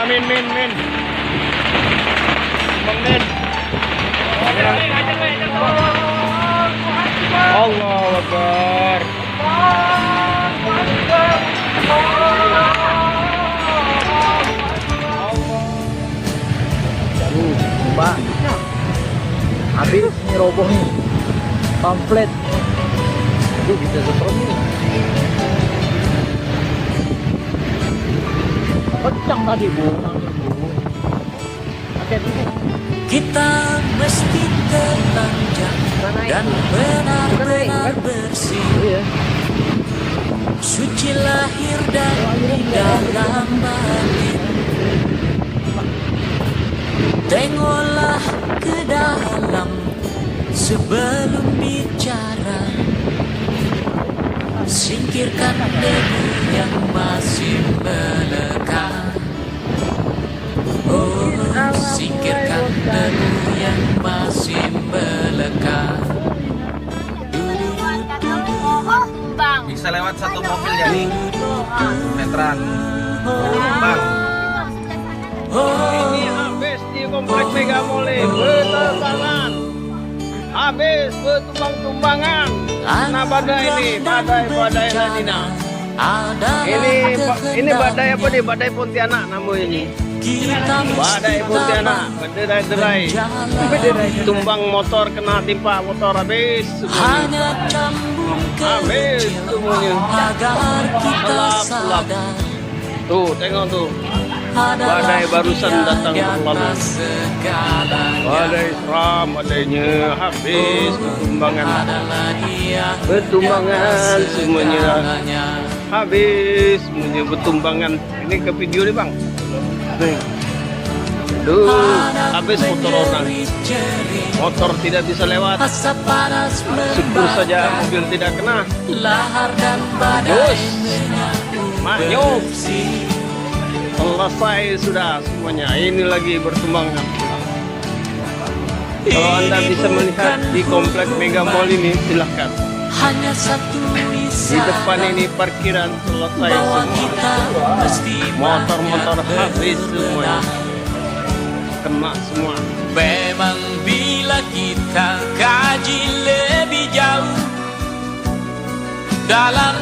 min. Bang min. Allahu Akbar. Mbak, habis nih roboh nih pamflet. Aduh, bisa setrum nih. Kencang tadi bu, nangis bu. Hati-hati bu. Kita mesti telanjang dan benar-benar bersih, Iya. suci lahir dan di dalam batin. Tengoklah ke dalam sebelum bicara. Singkirkan debu yang masih melekat. Oh, singkirkan debu yang masih melekat. Bisa lewat satu mobil jadi meteran. Bang. Ini habis di komplek Mega Mall bertentangan. Habis bertumbang-tumbangan. Nah badai ini, badai Ladina. Ini badai apa nih? Badai Pontianak namanya ini. Badai Pontianak, berderai-derai. Tumbang motor, kena timpa motor habis semuanya. Habis semuanya. Gelap. Tuh, tengok tuh. Badai barusan datang berlalu. Badai seram, badainya habis bertumbangan semuanya. Habis semuanya bertumbangan. Ini ke video nih bang. Nih. Duh, habis motor orang. Motor tidak bisa lewat. Syukur saja mobil tidak kena. Terus, manyuk. Selesai sudah semuanya. Ini lagi bertumbangan. Kalau Anda bisa melihat di komplek Mega Mall ini, silahkan. Di depan ini parkiran selesai semua. Motor-motor habis semuanya. Kena semua. Memang bila kita kaji lebih jauh dalam